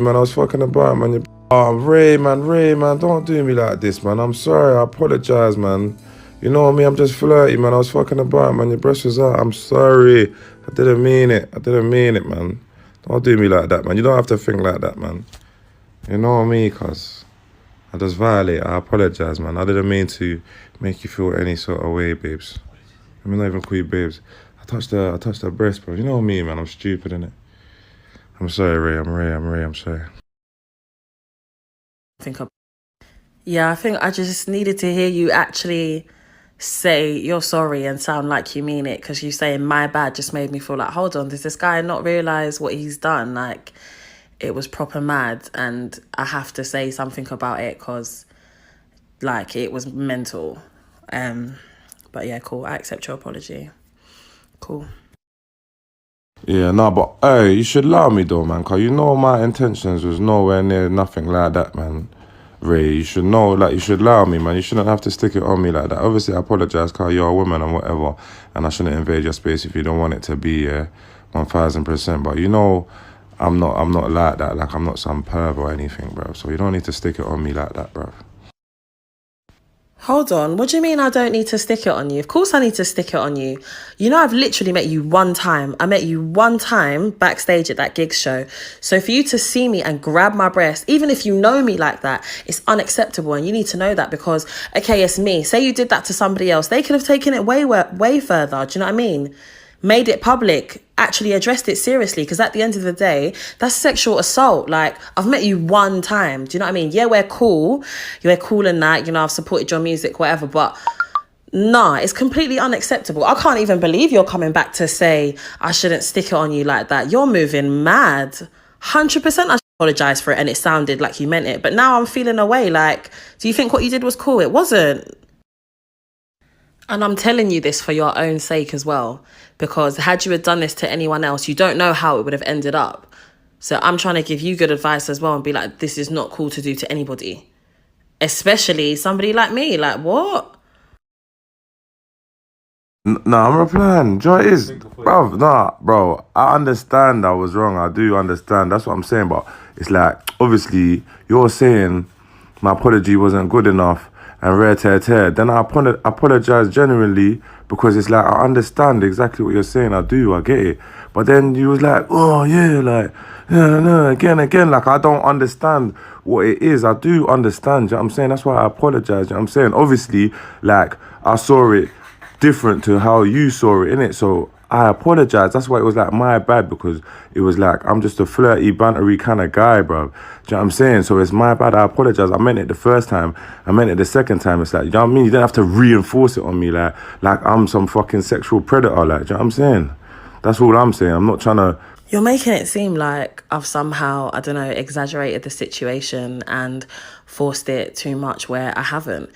Man, I was fucking about, man. Oh, Ray, man, don't do me like this, man. I'm sorry, I apologize, man. You know what I mean? I'm just flirty, man. I was fucking about, man. Your breast was out. I'm sorry. I didn't mean it. I didn't mean it, man. Don't do me like that, man. You don't have to think like that, man. You know what I mean? Cause I just violate. I apologize, man. I didn't mean to make you feel any sort of way, babes. I mean, not even call you babes. I touched her breast, bro. You know what I mean, man? I'm stupid, innit? I'm sorry, Ray. I'm sorry. Yeah, I think I just needed to hear you actually say you're sorry and sound like you mean it, because you saying my bad just made me feel like, hold on, does this guy not realise what he's done? Like, it was proper mad and I have to say something about it because, like, it was mental. But yeah, cool. I accept your apology. Cool. Yeah, no, but hey, you should allow me though, man, cause you know my intentions was nowhere near nothing like that, man. Ray, you should know, like, you should allow me, man. You shouldn't have to stick it on me like that. Obviously, I apologize, cause you're a woman and whatever, and I shouldn't invade your space if you don't want it to be 1000%. But you know, I'm not like that. Like, I'm not some perv or anything, bro. So you don't need to stick it on me like that, bro. Hold on, what do you mean I don't need to stick it on you? Of course I need to stick it on you. You know, I've literally met you one time. I met you one time backstage at that gigs show. So for you to see me and grab my breast, even if you know me like that, it's unacceptable. And you need to know that because, okay, it's me. Say you did that to somebody else. They could have taken it way further. Do you know what I mean? Made it public, actually addressed it seriously, because at the end of the day, that's sexual assault. Like, I've met you one time. Do you know what I mean? Yeah, we're cool. We're cool in that. You know, I've supported your music, whatever. But nah, it's completely unacceptable. I can't even believe you're coming back to say I shouldn't stick it on you like that. You're moving mad. 100% I apologise for it and it sounded like you meant it. But now I'm feeling away. Like, do you think what you did was cool? It wasn't. And I'm telling you this for your own sake as well, because had you had done this to anyone else, you don't know how it would have ended up. So I'm trying to give you good advice as well and be like, this is not cool to do to anybody, especially somebody like me. Like, what? No, I'm replying. Joy is, bro. Nah, bro. I understand I was wrong. I do understand. That's what I'm saying. But it's like, obviously, you're saying my apology wasn't good enough and rare tear. Then I apologize genuinely because it's like, I understand exactly what you're saying. I get it. But then you was like, oh yeah, like, no, again. Like, I don't understand what it is. I do understand. You know what I'm saying? That's why I apologize. You know what I'm saying? Obviously, like, I saw it different to how you saw it, innit? So I apologize. That's why it was like my bad, because it was like, I'm just a flirty, bantery kind of guy, bro. Do you know what I'm saying? So it's my bad. I apologize. I meant it the first time. I meant it the second time. It's like, you know what I mean? You don't have to reinforce it on me like I'm some fucking sexual predator. Like, do you know what I'm saying? That's all I'm saying. I'm not trying to... You're making it seem like I've somehow, I don't know, exaggerated the situation and forced it too much where I haven't.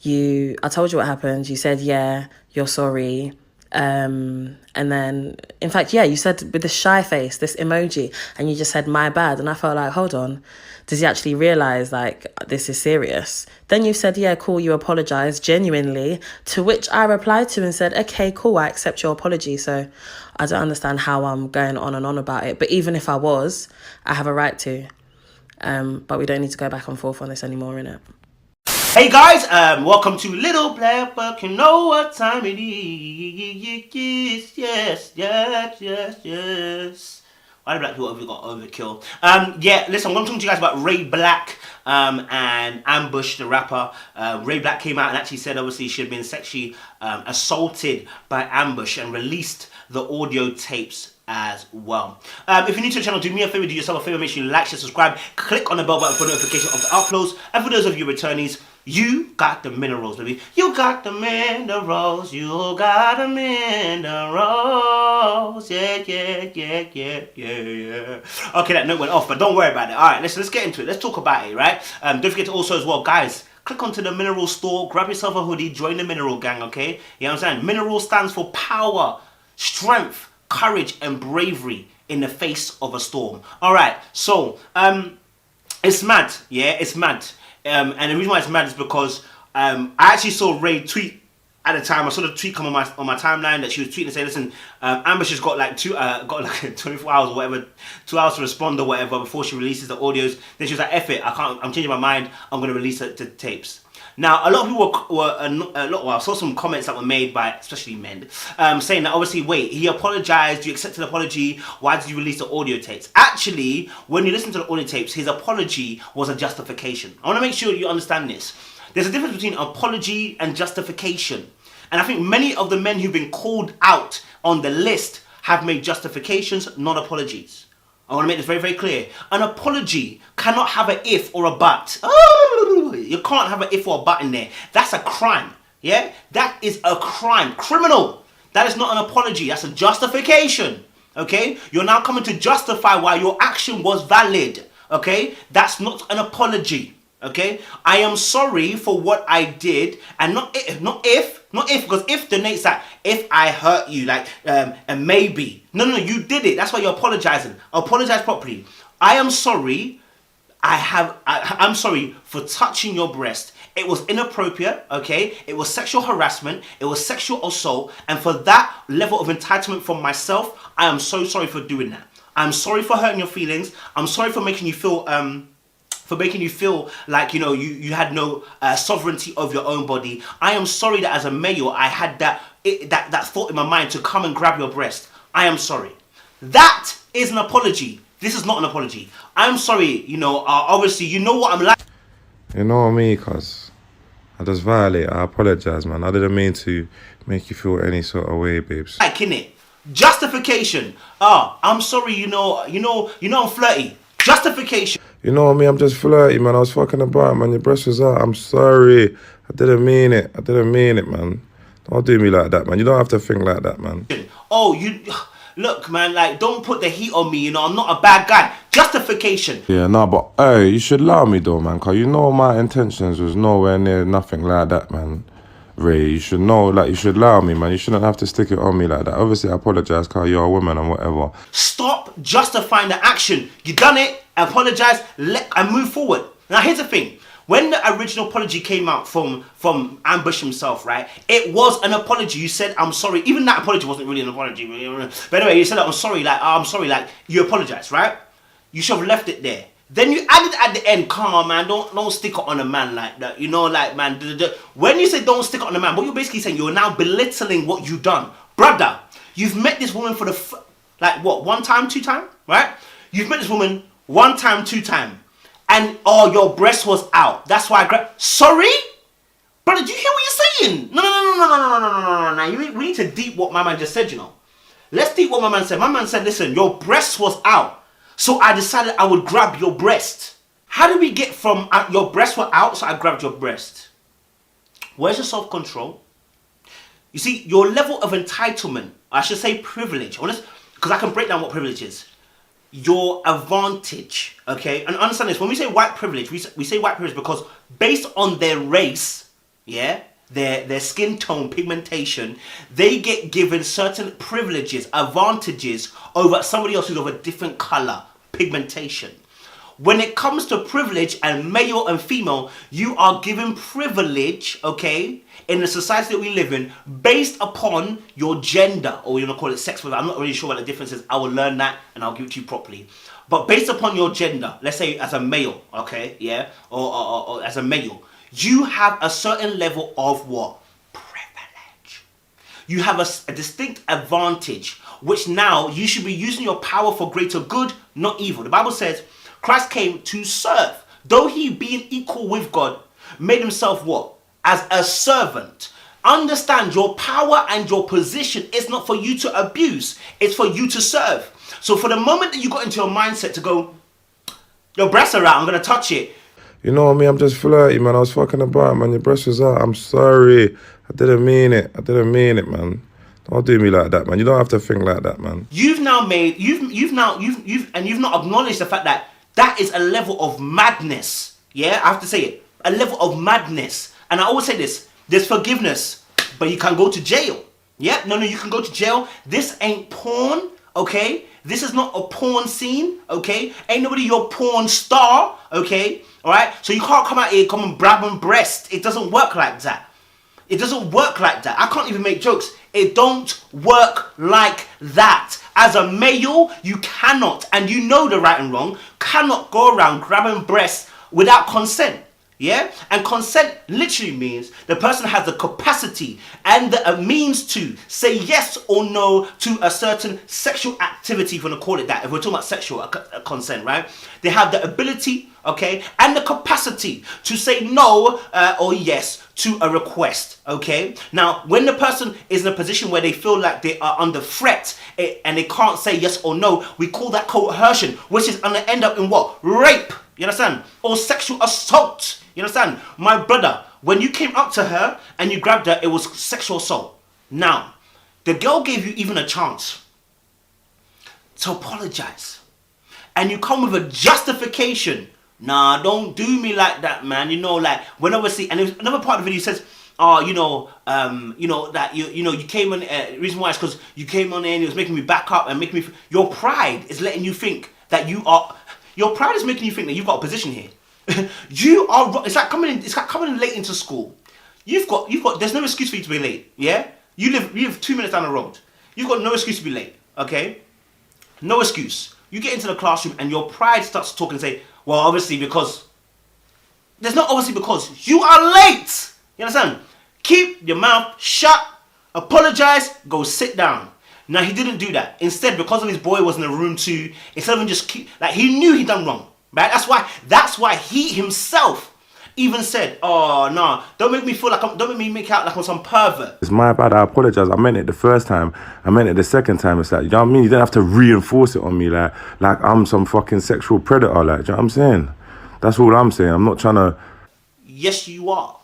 I told you what happened. You said, yeah, you're sorry. And then, in fact, yeah, you said with this shy face, this emoji, and you just said, my bad. And I felt like, hold on, does he actually realise, like, this is serious? Then you said, yeah, cool, you apologise genuinely, to which I replied to and said, okay, cool, I accept your apology. So I don't understand how I'm going on and on about it. But even if I was, I have a right to. But we don't need to go back and forth on this anymore, innit? Hey guys, welcome to Little Black Book. You know what time it is? Yes. Why the black people have got overkill? Yeah, listen, I'm going to talk to you guys about Ray Black and Ambush, the rapper. Ray Black came out and actually said, obviously, she had been sexually assaulted by Ambush and released the audio tapes as well. If you're new to the channel, do me a favor, do yourself a favor, make sure you like, share, subscribe, click on the bell button for notification of the uploads. And for those of you returnees, you got the minerals, baby. You got the minerals. You got the minerals. Yeah. Okay, that note went off, but don't worry about it. All right, let's get into it. Let's talk about it, right? Don't forget to also as well, guys, click onto the mineral store, grab yourself a hoodie, join the mineral gang, okay? You know what I'm saying? Mineral stands for power, strength, courage, and bravery in the face of a storm. All right, so it's mad, yeah, it's mad. And the reason why it's mad is because I actually saw Ray tweet at the time, I saw the tweet come on my timeline that she was tweeting and saying, "Listen, Ambush has got like 24 hours or whatever, 2 hours to respond or whatever before she releases the audios." Then she was like, "F it, I'm changing my mind. I'm going to release the tapes." Now, a lot of people I saw some comments that were made by, especially men, saying that obviously, wait, he apologized, you accepted an apology, why did you release the audio tapes? Actually, when you listen to the audio tapes, his apology was a justification. I want to make sure you understand this. There's a difference between apology and justification. And I think many of the men who've been called out on the list have made justifications, not apologies. I want to make this very, very clear. An apology cannot have an if or a but. Oh, you can't have an if or a but in there. That's a crime. Yeah? That is a crime. Criminal. That is not an apology. That's a justification. Okay? You're now coming to justify why your action was valid. Okay? That's not an apology. Okay? I am sorry for what I did, and not if, because if denotes that if I hurt you, like, and maybe. No, you did it. That's why you're apologizing. Apologize properly. I am sorry. I'm sorry for touching your breast. It was inappropriate, okay? It was sexual harassment. It was sexual assault. And for that level of entitlement from myself, I am so sorry for doing that. I'm sorry for hurting your feelings. I'm sorry for making you feel, like, you know, you had no sovereignty of your own body. I am sorry that as a male, I had that thought in my mind to come and grab your breast. I am sorry. That is an apology. This is not an apology. I'm sorry, you know, obviously, you know what I'm like. You know what I mean, cuz I just violate. I apologize, man. I didn't mean to make you feel any sort of way, babes. Like, innit? Justification. I'm sorry, you know I'm flirty. Justification. You know what I mean? I'm just flirty, man. I was fucking about, man. Your breast was out. I'm sorry. I didn't mean it. Man. Don't do me like that, man. You don't have to think like that, man. Oh, look, man, like, don't put the heat on me, you know, I'm not a bad guy. Justification. Yeah, no, but, hey, you should allow me, though, man, because you know my intentions was nowhere near nothing like that, man. Ray, you should know, like, you should allow me, man. You shouldn't have to stick it on me like that. Obviously, I apologize because you're a woman and whatever. Stop justifying the action. You done it, apologize, and move forward. Now, here's the thing. When the original apology came out from Ambush himself, right, it was an apology. You said, I'm sorry. Even that apology wasn't really an apology. But anyway, you said, I'm sorry, like, you apologized, right? You should have left it there. Then you added at the end, come on, man, don't stick it on a man like that. You know, like, man, when you say don't stick it on a man, what you're basically saying, you're now belittling what you've done. Brother, you've met this woman for one time, two time, right? You've met this woman 1 time, 2 time. And, your breast was out. That's why I grabbed. Sorry? Brother, do you hear what you're saying? No. We need to deep what my man just said, you know. Let's deep what my man said. My man said, listen, your breast was out. So I decided I would grab your breast. How did we get from your breasts were out, so I grabbed your breast? Where's your self-control? You see, your level of entitlement, I should say privilege, because I can break down what privilege is. Your advantage, okay? And understand this, when we say white privilege, we say white privilege because based on their race, yeah, their skin tone, pigmentation, they get given certain privileges, advantages over somebody else who's of a different color, pigmentation. When it comes to privilege and male and female, you are given privilege, okay, in the society that we live in, based upon your gender, or you want to call it sex. I'm not really sure what the difference is. I will learn that and I'll give it to you properly. But based upon your gender, let's say as a male, okay, yeah, or as a male, you have a certain level of what? Privilege. You have a distinct advantage, which now you should be using your power for greater good, not evil. The Bible says Christ came to serve. Though he being equal with God, made himself what? As a servant. Understand your power and your position is not for you to abuse. It's for you to serve. So for the moment that you got into your mindset to go, your breasts are out, I'm going to touch it. You know what I mean? I'm just flirty, man. I was fucking about, man. Your breast was out. I'm sorry. I didn't mean it, man. Don't do me like that, man. You don't have to think like that, man. You've not acknowledged the fact that that is a level of madness. Yeah, I have to say it. A level of madness. And I always say this. There's forgiveness, but you can go to jail. Yeah? No, you can go to jail. This ain't porn, okay? This is not a porn scene, okay? Ain't nobody your porn star, okay? Alright? So you can't come out here, come and grab on breast. It doesn't work like that. It doesn't work like that. I can't even make jokes. It don't work like that. As a male, you cannot, and you know the right and wrong, cannot go around grabbing breasts without consent. Yeah? And consent literally means the person has the capacity and the means to say yes or no to a certain sexual activity, if you want to call it that. If we're talking about sexual consent, right? They have the ability, okay, and the capacity to say no or yes to a request, okay? Now, when the person is in a position where they feel like they are under threat and they can't say yes or no, we call that coercion, which is going to end up in what? Rape, you understand? Or sexual assault. You understand? My brother, when you came up to her and you grabbed her, it was sexual assault. Now, the girl gave you even a chance to apologize. And you come with a justification. Nah, don't do me like that, man. You know, like, when obviously, and there's another part of the video says, oh, that you came on, the reason why is because you came on there and it was making me back up and making me, your pride is letting you think that your pride is making you think that you've got a position here. You are. It's like coming in late into school. You've got. There's no excuse for you to be late. Yeah. You live 2 minutes down the road. You've got no excuse to be late. Okay. No excuse. You get into the classroom and your pride starts to talk and say, well, obviously because. There's not obviously because you are late. You understand? Keep your mouth shut. Apologize. Go sit down. Now he didn't do that. Instead, because of his boy was in the room too, instead of him just he knew he done wrong. Right? That's why he himself even said, oh no, don't make me make out like I'm some pervert. It's my bad, I apologize. I meant it the first time, I meant it the second time. It's like, you know what I mean? You don't have to reinforce it on me like I'm some fucking sexual predator, like, do you know what I'm saying? That's all I'm saying. I'm not trying to. Yes, you are.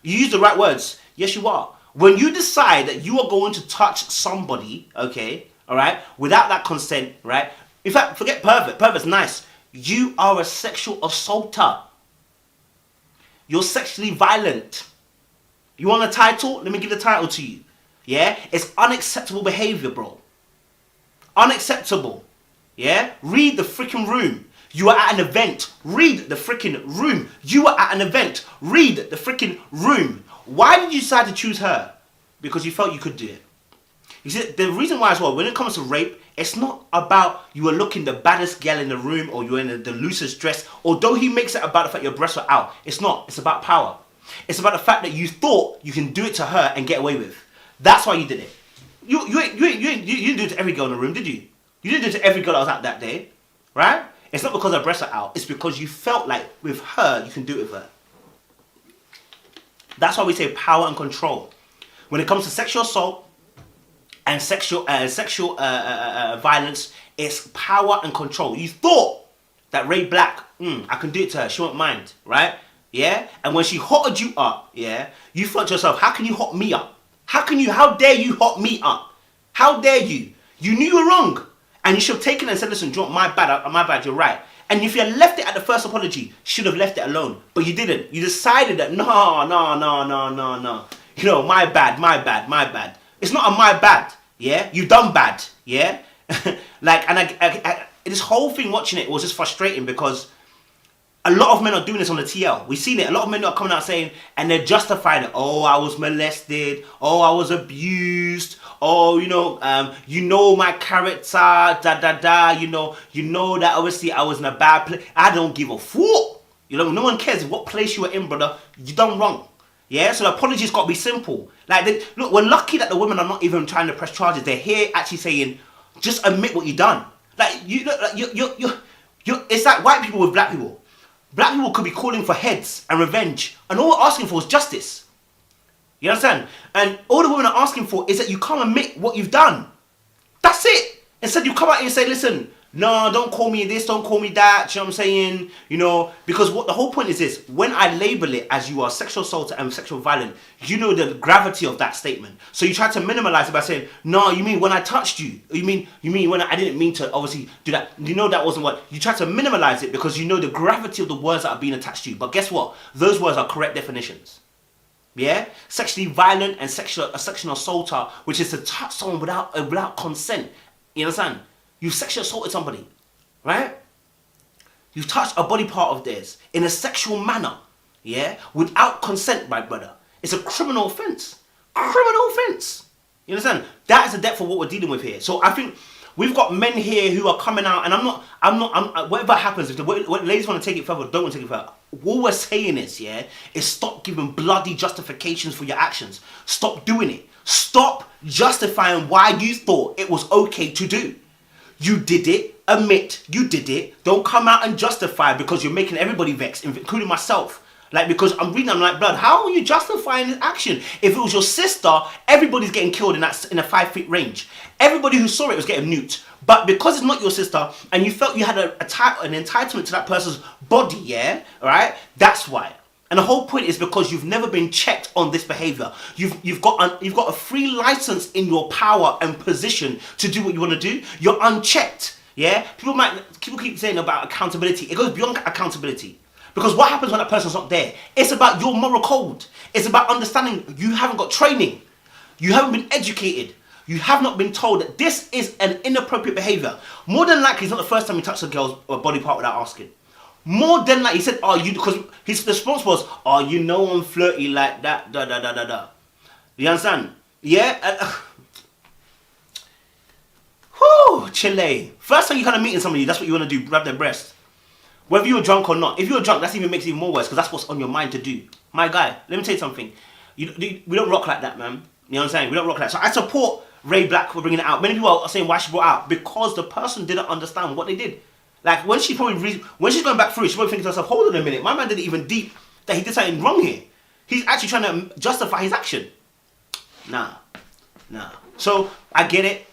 You use the right words. Yes, you are. When you decide that you are going to touch somebody, okay, all right, without that consent, right? In fact, forget pervert. Pervert's nice. You are a sexual assaulter. You're sexually violent. You want a title? Let me give the title to you. Yeah? It's unacceptable behavior, bro. Unacceptable. Yeah? Read the freaking room. You are at an event. Read the freaking room. You are at an event. Read the freaking room. Why did you decide to choose her? Because you felt you could do it. You see, the reason why as well, when it comes to rape, it's not about you are looking the baddest girl in the room or you're in the loosest dress. Although he makes it about the fact your breasts are out. It's not. It's about power. It's about the fact that you thought you can do it to her and get away with. That's why you did it. You didn't do it to every girl in the room, did you? You didn't do it to every girl that was out that day. Right? It's not because her breasts are out. It's because you felt like with her, you can do it with her. That's why we say power and control. When it comes to sexual assault, and sexual violence, is power and control. You thought that Ray Black, I can do it to her, she won't mind, right? Yeah? And when she hotted you up, yeah, you thought to yourself, how can you hot me up? How dare you hot me up? How dare you? You knew you were wrong. And you should have taken it and said, listen, John, my bad, you're right. And if you had left it at the first apology, you should have left it alone. But you didn't. You decided that, no. You know, my bad. It's not a my bad. Yeah, you done bad. Yeah, like, and I this whole thing watching it was just frustrating because a lot of men are doing this on the TL. We've seen it. A lot of men are coming out saying, and they're justifying it. Oh, I was molested. Oh, I was abused. Oh, you know my character. You know that obviously I was in a bad place. I don't give a fuck. You know, no one cares what place you were in, brother. You done wrong. Yeah, so the apology's got to be simple. Like, look, we're lucky that the women are not even trying to press charges. They're here actually saying, just admit what you done. Like, it's like white people with black people. Black people could be calling for heads and revenge, and all we're asking for is justice. You understand? And all the women are asking for is that you can't admit what you've done. That's it. Instead, you come out here and say, listen, no, don't call me this, don't call me that, you know what I'm saying? You know, because what the whole point is this, when I label it as you are sexual assault and sexual violent, you know the gravity of that statement. So you try to minimize it by saying, no, you mean when I touched you? You mean when I didn't mean to obviously do that. You know that wasn't what, you try to minimize it because you know the gravity of the words that are being attached to you. But guess what? Those words are correct definitions. Yeah? Sexually violent and a sexual assaulter, which is to touch someone without consent. You understand? You've sexually assaulted somebody, right? You've touched a body part of theirs in a sexual manner, yeah? Without consent, my brother. It's a criminal offence. Criminal offence. You understand? That is the depth of what we're dealing with here. So I think we've got men here who are coming out, and whatever happens, if the ladies want to take it further, don't want to take it further. What we're saying is stop giving bloody justifications for your actions. Stop doing it. Stop justifying why you thought it was okay to do. You did it. Admit you did it. Don't come out and justify because you're making everybody vexed, including myself. Like, because I'm reading, I'm like, blood, how are you justifying this action? If it was your sister, everybody's getting killed in a 5-foot range. Everybody who saw it was getting nuked. But because it's not your sister, and you felt you had an entitlement to that person's body, yeah, right? That's why. And the whole point is because you've never been checked on this behavior. You've got a free license in your power and position to do what you want to do. You're unchecked, yeah. People keep saying about accountability. It goes beyond accountability. Because what happens when that person's not there? It's about your moral code. It's about understanding you haven't got training. You haven't been educated. You have not been told that this is an inappropriate behavior. More than likely, it's not the first time you touched a girl's body part without asking. More than likely, he said, "Oh, you," because his response was, "Oh, you know I'm flirty like that, da da da da da." You understand? Yeah. Whew, Chile. First time you kind of meeting somebody, that's what you want to do: grab their breast. Whether you're drunk or not. If you're drunk, that even makes it even more worse because that's what's on your mind to do. My guy, let me tell you something. We don't rock like that, man. You know what I'm saying? We don't rock like that. So I support Ray Black for bringing it out. Many people are saying why she brought it out because the person didn't understand what they did. Like when she's going back through it, she's probably thinking to herself, hold on a minute, my man didn't even deep that he did something wrong here. He's actually trying to justify his action. Nah. So I get it.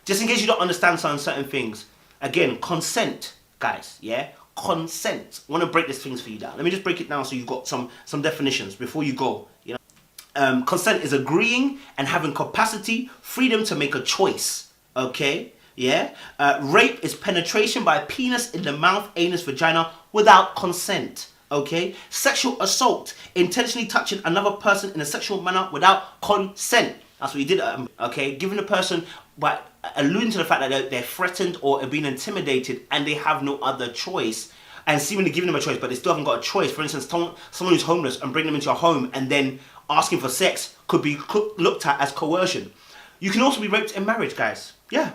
Just in case you don't understand certain things. Again, consent, guys. Yeah. Consent. I want to break these things for you down. Let me just break it down so you've got some definitions before you go. You know, consent is agreeing and having capacity, freedom to make a choice. Okay, yeah. Rape is penetration by a penis in the mouth, anus, vagina without consent. Okay. Sexual assault, intentionally touching another person in a sexual manner without consent. That's what you did. Okay, giving the person by alluding to the fact that they're threatened or are being intimidated and they have no other choice, and seemingly giving them a choice, but they still haven't got a choice. For instance, someone who's homeless and bringing them into your home and then asking for sex could be looked at as coercion. You can also be raped in marriage, guys. Yeah.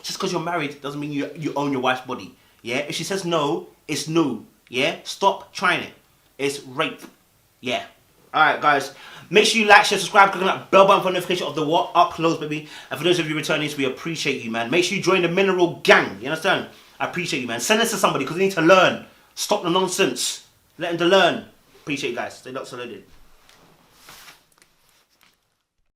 Just because you're married doesn't mean you own your wife's body. Yeah. If she says no, it's no. Yeah. Stop trying it. It's rape. Yeah. Alright, guys. Make sure you like, share, subscribe, click on that bell button for notification of the what uploads, baby. And for those of you returning, we appreciate you, man. Make sure you join the Mineral Gang. You understand? I appreciate you, man. Send this to somebody because they need to learn. Stop the nonsense. Let them to learn. Appreciate you guys. Stay locked, saluted.